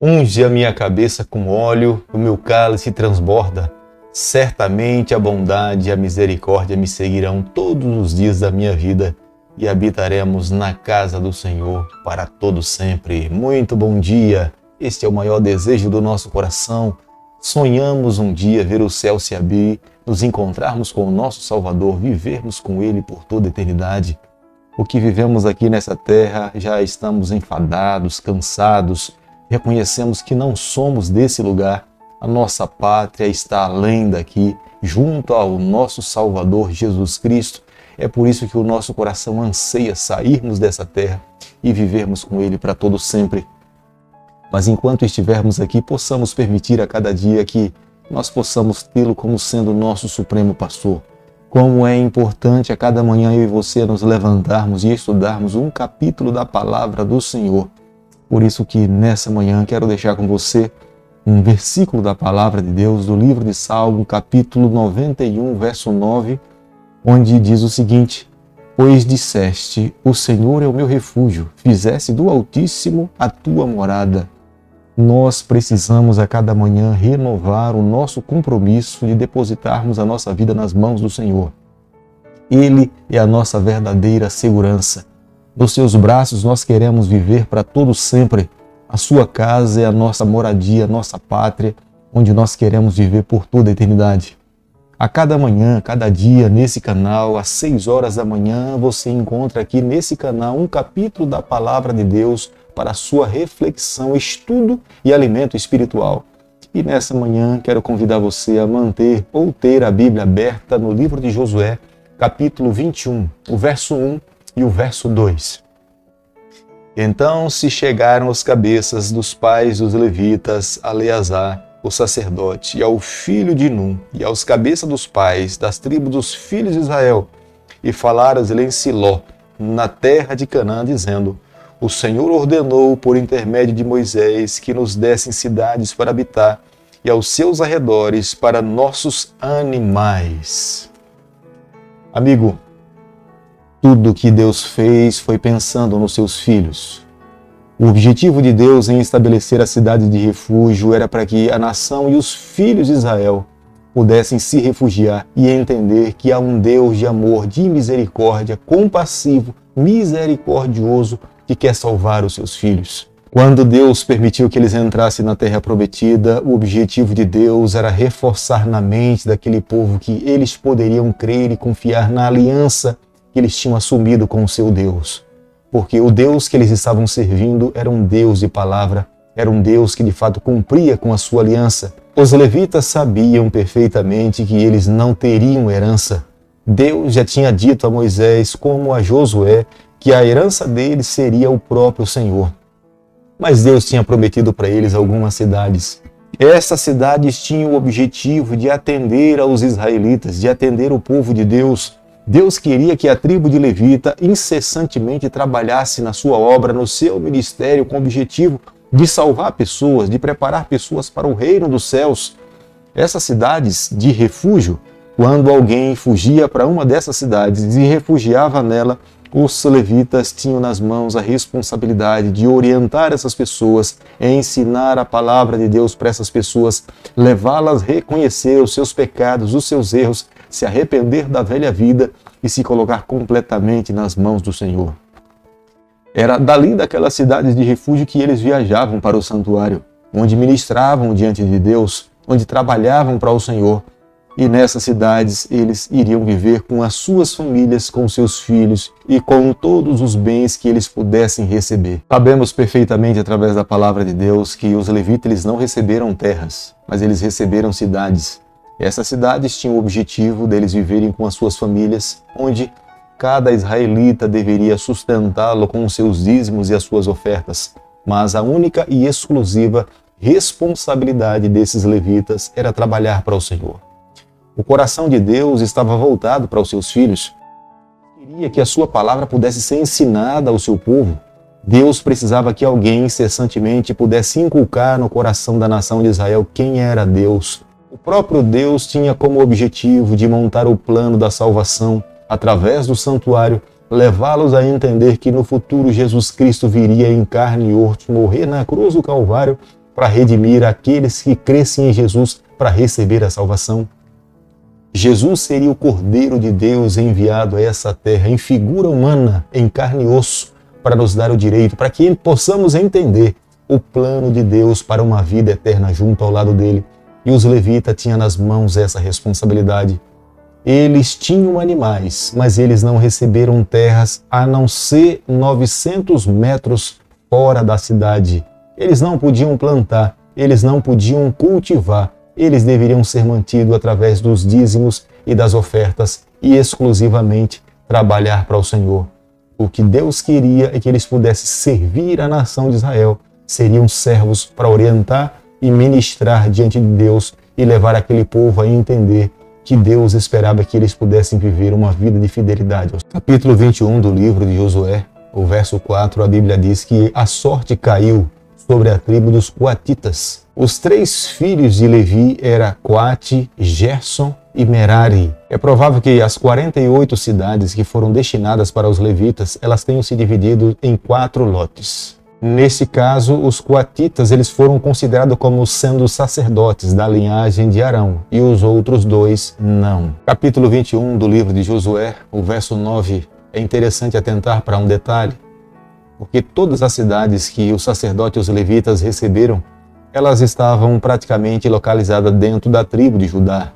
Unge a minha cabeça com óleo, o meu cálice transborda. Certamente a bondade e a misericórdia me seguirão todos os dias da minha vida e habitaremos na casa do Senhor para todo sempre. Muito bom dia! Este é o maior desejo do nosso coração. Sonhamos um dia ver o céu se abrir, nos encontrarmos com o nosso Salvador, vivermos com Ele por toda a eternidade. O que vivemos aqui nessa terra, já estamos enfadados, cansados, reconhecemos que não somos desse lugar. A nossa pátria está além daqui, junto ao nosso Salvador Jesus Cristo. É por isso que o nosso coração anseia sairmos dessa terra e vivermos com Ele para todo sempre. Mas enquanto estivermos aqui, possamos permitir a cada dia que nós possamos tê-lo como sendo nosso supremo pastor. Como é importante a cada manhã eu e você nos levantarmos e estudarmos um capítulo da palavra do Senhor. Por isso que nessa manhã quero deixar com você um versículo da palavra de Deus do livro de Salmo, capítulo 91, verso 9, onde diz o seguinte: Pois disseste, o Senhor é o meu refúgio, fizeste do Altíssimo a tua morada. Nós precisamos a cada manhã renovar o nosso compromisso de depositarmos a nossa vida nas mãos do Senhor. Ele é a nossa verdadeira segurança. Nos seus braços nós queremos viver para todo sempre. A sua casa é a nossa moradia, a nossa pátria, onde nós queremos viver por toda a eternidade. A cada manhã, cada dia, nesse canal, às 6 horas da manhã, você encontra aqui nesse canal um capítulo da Palavra de Deus para a sua reflexão, estudo e alimento espiritual. E nessa manhã quero convidar você a manter ou ter a Bíblia aberta no livro de Josué, capítulo 21, o verso 1 e o verso 2. Então se chegaram os cabeças dos pais dos levitas a Eleazar, o sacerdote, e ao filho de Num, e aos cabeças dos pais das tribos dos filhos de Israel, e falaram-lhe em Siló, na terra de Canaã, dizendo: O Senhor ordenou por intermédio de Moisés que nos dessem cidades para habitar, e aos seus arredores para nossos animais. Amigo, tudo que Deus fez foi pensando nos seus filhos. O objetivo de Deus em estabelecer a cidade de refúgio era para que a nação e os filhos de Israel pudessem se refugiar e entender que há um Deus de amor, de misericórdia, compassivo, misericordioso, que quer salvar os seus filhos. Quando Deus permitiu que eles entrassem na terra prometida, o objetivo de Deus era reforçar na mente daquele povo que eles poderiam crer e confiar na aliança que eles tinham assumido com o seu Deus. Porque o Deus que eles estavam servindo era um Deus de palavra, era um Deus que de fato cumpria com a sua aliança. Os levitas sabiam perfeitamente que eles não teriam herança. Deus já tinha dito a Moisés, como a Josué, que a herança deles seria o próprio Senhor. Mas Deus tinha prometido para eles algumas cidades. Essas cidades tinham o objetivo de atender aos israelitas, de atender o povo de Deus. Deus queria que a tribo de Levita incessantemente trabalhasse na sua obra, no seu ministério, com o objetivo de salvar pessoas, de preparar pessoas para o reino dos céus. Essas cidades de refúgio, quando alguém fugia para uma dessas cidades e refugiava nela, os levitas tinham nas mãos a responsabilidade de orientar essas pessoas, ensinar a palavra de Deus para essas pessoas, levá-las a reconhecer os seus pecados, os seus erros, se arrepender da velha vida e se colocar completamente nas mãos do Senhor. Era dali daquelas cidades de refúgio que eles viajavam para o santuário, onde ministravam diante de Deus, onde trabalhavam para o Senhor. E nessas cidades eles iriam viver com as suas famílias, com seus filhos e com todos os bens que eles pudessem receber. Sabemos perfeitamente através da palavra de Deus que os levitas eles não receberam terras, mas eles receberam cidades. Essas cidades tinham o objetivo deles viverem com as suas famílias, onde cada israelita deveria sustentá-lo com os seus dízimos e as suas ofertas. Mas a única e exclusiva responsabilidade desses levitas era trabalhar para o Senhor. O coração de Deus estava voltado para os seus filhos. Queria que a sua palavra pudesse ser ensinada ao seu povo. Deus precisava que alguém incessantemente pudesse inculcar no coração da nação de Israel quem era Deus. O próprio Deus tinha como objetivo de montar o plano da salvação através do santuário, levá-los a entender que no futuro Jesus Cristo viria em carne e osso, morrer na cruz do Calvário para redimir aqueles que crescem em Jesus para receber a salvação. Jesus seria o Cordeiro de Deus enviado a essa terra em figura humana, em carne e osso, para nos dar o direito, para que possamos entender o plano de Deus para uma vida eterna junto ao lado dele. E os levitas tinham nas mãos essa responsabilidade. Eles tinham animais, mas eles não receberam terras a não ser 900 metros fora da cidade. Eles não podiam plantar, eles não podiam cultivar, eles deveriam ser mantidos através dos dízimos e das ofertas e exclusivamente trabalhar para o Senhor. O que Deus queria é que eles pudessem servir a nação de Israel, seriam servos para orientar e ministrar diante de Deus e levar aquele povo a entender que Deus esperava que eles pudessem viver uma vida de fidelidade. Capítulo 21 do livro de Josué, o verso 4, a Bíblia diz que a sorte caiu sobre a tribo dos coatitas. Os 3 filhos de Levi eram Coate, Gerson e Merari. É provável que as 48 cidades que foram destinadas para os levitas, elas tenham se dividido em 4 lotes. Nesse caso, os coatitas eles foram considerados como sendo sacerdotes da linhagem de Arão e os outros 2 não. Capítulo 21 do livro de Josué, o verso 9, é interessante atentar para um detalhe, porque todas as cidades que os sacerdotes e os levitas receberam, elas estavam praticamente localizadas dentro da tribo de Judá.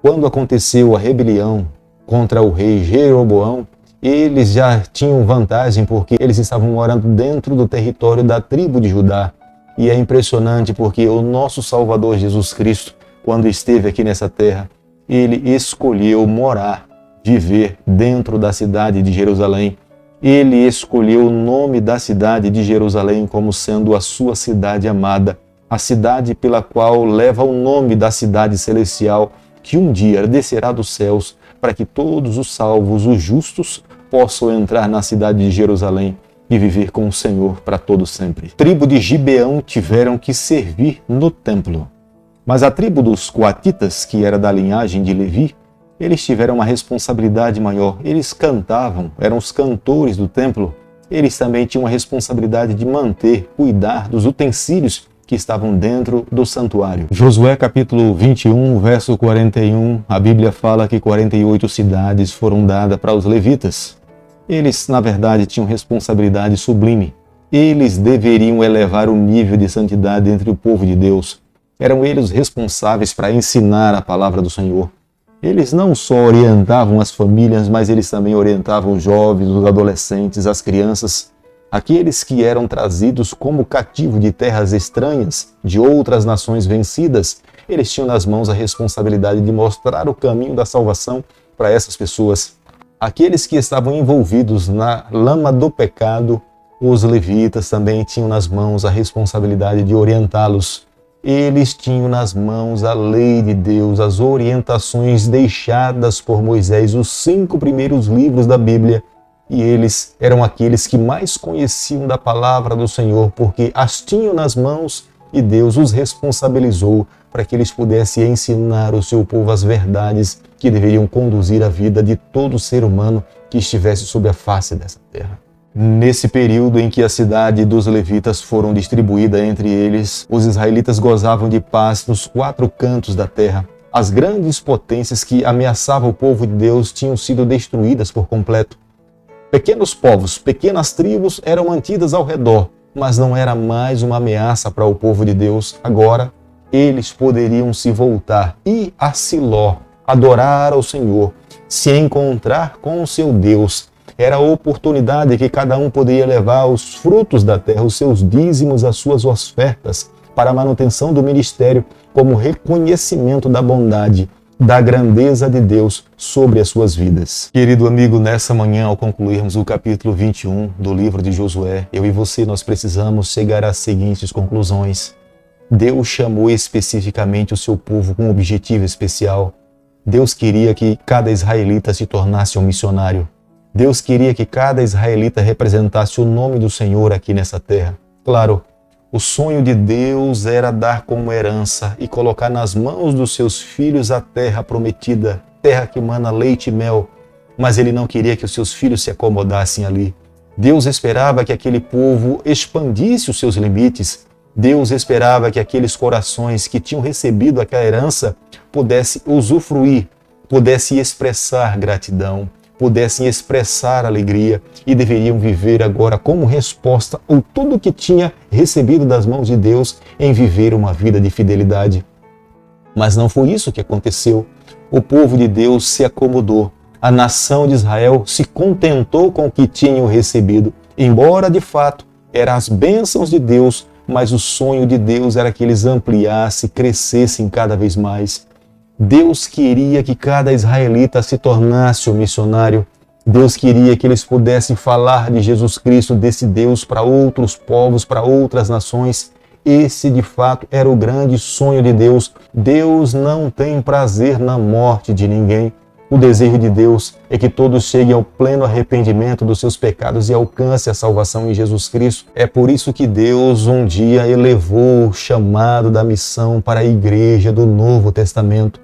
Quando aconteceu a rebelião contra o rei Jeroboão, eles já tinham vantagem porque eles estavam morando dentro do território da tribo de Judá. E é impressionante porque o nosso Salvador Jesus Cristo, quando esteve aqui nessa terra, ele escolheu morar, viver dentro da cidade de Jerusalém. Ele escolheu o nome da cidade de Jerusalém como sendo a sua cidade amada, a cidade pela qual leva o nome da cidade celestial, que um dia descerá dos céus para que todos os salvos, os justos, possam entrar na cidade de Jerusalém e viver com o Senhor para todo sempre. A tribo de Gibeão tiveram que servir no templo. Mas a tribo dos coatitas, que era da linhagem de Levi, eles tiveram uma responsabilidade maior. Eles cantavam, eram os cantores do templo. Eles também tinham a responsabilidade de manter, cuidar dos utensílios que estavam dentro do santuário. Josué capítulo 21, verso 41, a Bíblia fala que 48 cidades foram dadas para os levitas. Eles, na verdade, tinham responsabilidade sublime. Eles deveriam elevar o nível de santidade entre o povo de Deus. Eram eles responsáveis para ensinar a palavra do Senhor. Eles não só orientavam as famílias, mas eles também orientavam os jovens, os adolescentes, as crianças. Aqueles que eram trazidos como cativo de terras estranhas, de outras nações vencidas, eles tinham nas mãos a responsabilidade de mostrar o caminho da salvação para essas pessoas. Aqueles que estavam envolvidos na lama do pecado, os levitas também tinham nas mãos a responsabilidade de orientá-los. Eles tinham nas mãos a lei de Deus, as orientações deixadas por Moisés, os 5 primeiros livros da Bíblia. E eles eram aqueles que mais conheciam da palavra do Senhor, porque as tinham nas mãos e Deus os responsabilizou para que eles pudessem ensinar o seu povo as verdades que deveriam conduzir a vida de todo ser humano que estivesse sobre a face dessa terra. Nesse período em que a cidade dos levitas foram distribuídas entre eles, os israelitas gozavam de paz nos 4 cantos da terra. As grandes potências que ameaçavam o povo de Deus tinham sido destruídas por completo. Pequenos povos, pequenas tribos eram mantidas ao redor, mas não era mais uma ameaça para o povo de Deus. Agora, eles poderiam se voltar, ir a Siló, adorar ao Senhor, se encontrar com o seu Deus. Era a oportunidade que cada um poderia levar os frutos da terra, os seus dízimos, as suas ofertas, para a manutenção do ministério, como reconhecimento da bondade, da grandeza de Deus sobre as suas vidas. Querido amigo, nessa manhã, ao concluirmos o capítulo 21 do livro de Josué, eu e você, nós precisamos chegar às seguintes conclusões. Deus chamou especificamente o seu povo com um objetivo especial. Deus queria que cada israelita se tornasse um missionário. Deus queria que cada israelita representasse o nome do Senhor aqui nessa terra. Claro, o sonho de Deus era dar como herança e colocar nas mãos dos seus filhos a terra prometida, terra que mana leite e mel, mas ele não queria que os seus filhos se acomodassem ali. Deus esperava que aquele povo expandisse os seus limites, Deus esperava que aqueles corações que tinham recebido aquela herança pudessem usufruir, pudessem expressar gratidão, pudessem expressar alegria e deveriam viver agora como resposta a tudo que tinha recebido das mãos de Deus em viver uma vida de fidelidade. Mas não foi isso que aconteceu. O povo de Deus se acomodou. A nação de Israel se contentou com o que tinham recebido, embora de fato eram as bênçãos de Deus, mas o sonho de Deus era que eles ampliassem, crescessem cada vez mais. Deus queria que cada israelita se tornasse um missionário. Deus queria que eles pudessem falar de Jesus Cristo, desse Deus, para outros povos, para outras nações. Esse, de fato, era o grande sonho de Deus. Deus não tem prazer na morte de ninguém. O desejo de Deus é que todos cheguem ao pleno arrependimento dos seus pecados e alcancem a salvação em Jesus Cristo. É por isso que Deus um dia elevou o chamado da missão para a igreja do Novo Testamento.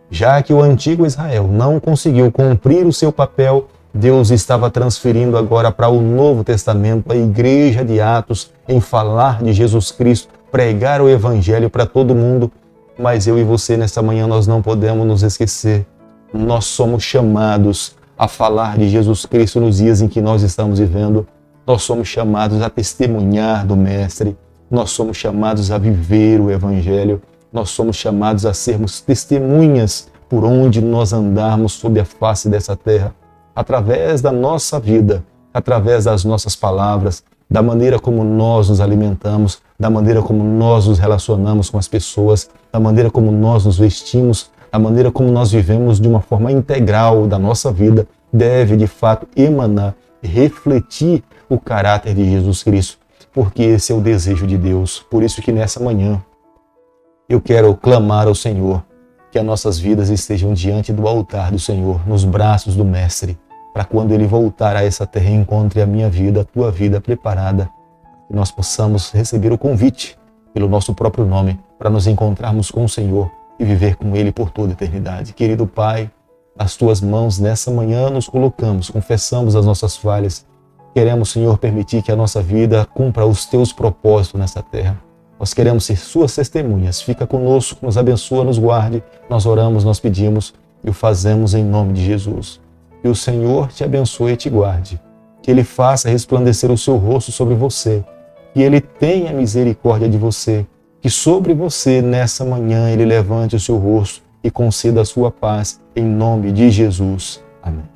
Já que o antigo Israel não conseguiu cumprir o seu papel, Deus estava transferindo agora para o Novo Testamento a igreja de Atos em falar de Jesus Cristo, pregar o Evangelho para todo mundo. Mas eu e você nessa manhã nós não podemos nos esquecer. Nós somos chamados a falar de Jesus Cristo nos dias em que nós estamos vivendo. Nós somos chamados a testemunhar do Mestre. Nós somos chamados a viver o Evangelho. Nós somos chamados a sermos testemunhas por onde nós andarmos sob a face dessa terra. Através da nossa vida, através das nossas palavras, da maneira como nós nos alimentamos, da maneira como nós nos relacionamos com as pessoas, da maneira como nós nos vestimos, da maneira como nós vivemos de uma forma integral da nossa vida, deve de fato emanar, refletir o caráter de Jesus Cristo, porque esse é o desejo de Deus. Por isso que nessa manhã eu quero clamar ao Senhor que as nossas vidas estejam diante do altar do Senhor, nos braços do Mestre, para quando Ele voltar a essa terra encontre a minha vida, a tua vida preparada, que nós possamos receber o convite pelo nosso próprio nome, para nos encontrarmos com o Senhor e viver com Ele por toda a eternidade. Querido Pai, nas tuas mãos nessa manhã nos colocamos, confessamos as nossas falhas. Queremos, Senhor, permitir que a nossa vida cumpra os teus propósitos nessa terra. Nós queremos ser suas testemunhas. Fica conosco, nos abençoa, nos guarde. Nós oramos, nós pedimos e o fazemos em nome de Jesus. Que o Senhor te abençoe e te guarde. Que Ele faça resplandecer o seu rosto sobre você. Que Ele tenha misericórdia de você. Que sobre você, nessa manhã, Ele levante o seu rosto e conceda a sua paz, em nome de Jesus. Amém.